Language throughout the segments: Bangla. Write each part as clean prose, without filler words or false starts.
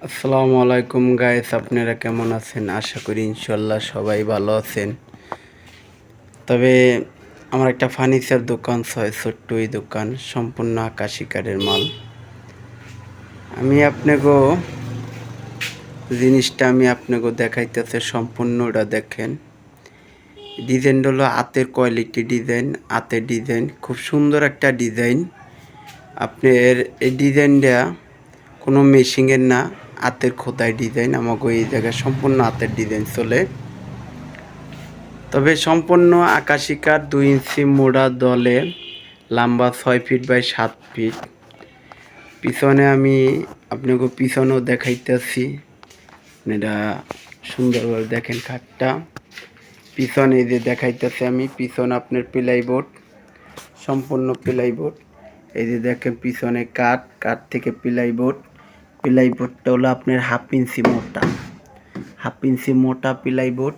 আসসালামু আলাইকুম গাইস, আপনারা কেমন আছেন? আশা করি ইনশাল্লাহ সবাই ভালো আছেন। তবে আমার একটা ফার্নিচার দোকান, ছোট্ট এই দোকান সম্পূর্ণ আকাশি কাঠের মাল। আমি আপনাকে জিনিসটা দেখাইতেছে, সম্পূর্ণটা দেখেন। ডিজাইনটা হলো হাতের কোয়ালিটি ডিজাইন, হাতের ডিজাইন খুব সুন্দর একটা ডিজাইন। আপনার এই ডিজাইনটা কোনো মেশিনের না, হাতের খোদাই ডিজাইন। আমাকে এই জায়গায় সম্পূর্ণ হাতের ডিজাইন চলে। তবে সম্পূর্ণ আকাশি কাঠ, 2 ইঞ্চি মোড়া দলে, লম্বা 6 ফিট বাই 7 ফিট। পিছনে আমি আপনাকে পিছনেও দেখাইতেছি, এটা সুন্দরভাবে দেখেন খাটটা। পিছনে যে দেখাইতেছে আমি, পিছনে আপনার প্লাইবোর্ড, সম্পূর্ণ প্লাইবোর্ড। এই যে দেখেন পিছনে কাঠ থেকে প্লাইবোর্ডটা হলো আপনার 1/2 ইঞ্চি মোটা, 1/2 ইঞ্চি মোটা প্লাইবোর্ড।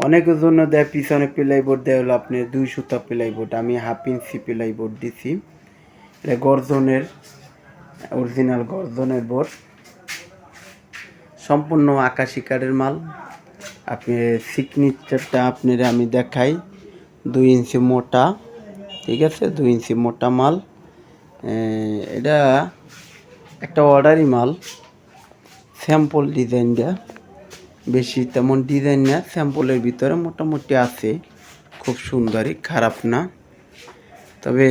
অনেকের জন্য দেয় পিছনে প্লাইবোর্ড দেয় হলো আপনার 2 সুতা প্লাইবোর্ড, আমি 1/2 ইঞ্চি প্লাইবোর্ড দিছি। এটা গর্জনের, অরিজিনাল গর্জনের বোর্ড, সম্পূর্ণ আকাশি কাঠের মাল। আপনি সিগনেচারটা আপনার আমি দেখাই, 2 ইঞ্চি মোটা, ঠিক আছে, 2 ইঞ্চি মোটা মাল। এটা একটা অর্ডারি মাল, স্যাম্পল ডিজাইনটা, বেশি তেমন ডিজাইন না, স্যাম্পলের ভিতরে মোটামুটি আছে, খুব সুন্দরই, খারাপ না। তবে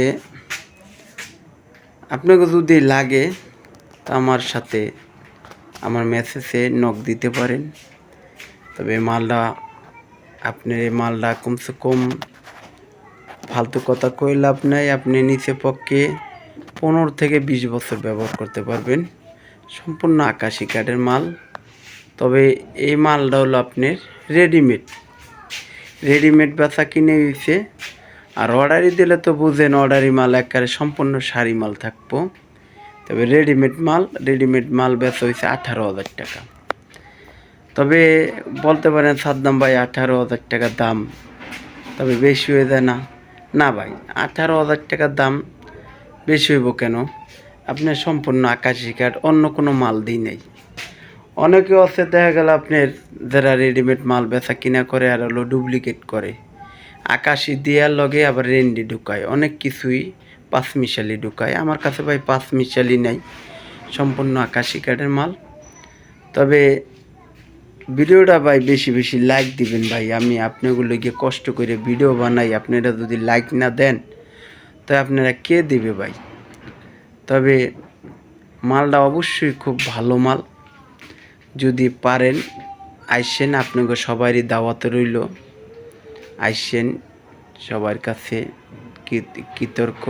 আপনাকে যদি লাগে তা আমার সাথে আমার মেসেজে নক দিতে পারেন। তবে আপনার এই মালটা কমসে কম, ফালতু কথা কই লাভ নাই, আপনি নিচে পক্ষে 15 থেকে 20 বছর ব্যবহার করতে পারবেন। সম্পূর্ণ আকাশি কাঠের মাল। তবে এই মালটা হলো আপনার রেডিমেড বেচা কিনে দিয়েছে। আর অর্ডারি দিলে তো বুঝেন, অর্ডারি মাল একেবারে সম্পূর্ণ শাড়ি মাল থাকবো। তবে রেডিমেড মাল বেচা হয়েছে 18,000 টাকা। তবে বলতে পারেন সাদ্দাম ভাই 18,000 টাকা দাম তবে বেশি হয়ে যায় না? না ভাই, 18,000 টাকার দাম বেশি হইব কেন? আপনার সম্পূর্ণ আকাশি কাঠ, অন্য কোনো মাল দিই নেই। অনেকে আছে দেখা গেল আপনার যারা রেডিমেড মাল বেচা কিনা করে আর হলো ডুপ্লিকেট করে, আকাশি দেওয়ার লগে আবার রেন্ডি ঢুকায়, অনেক কিছুই 5 মিশালি ঢুকায়। আমার কাছে ভাই 5 মিশালি নাই, সম্পূর্ণ আকাশি কাঠের মাল। তবে ভিডিওটা ভাই বেশি বেশি লাইক দিবেন ভাই, আমি আপনাগুলো গিয়ে কষ্ট করে ভিডিও বানাই, আপনারা যদি লাইক না দেন তো আপনারা কে দিবে ভাই? তবে মালটা অবশ্যই খুব ভালো মাল, যদি পারেন আইসেন, আপনাকে সবারই দাওয়াতে রইল, আইসেন, সবার কাছে কৃতজ্ঞ।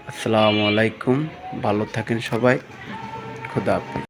আসসালামু আলাইকুম, ভালো থাকেন সবাই, খোদা হাফেজ।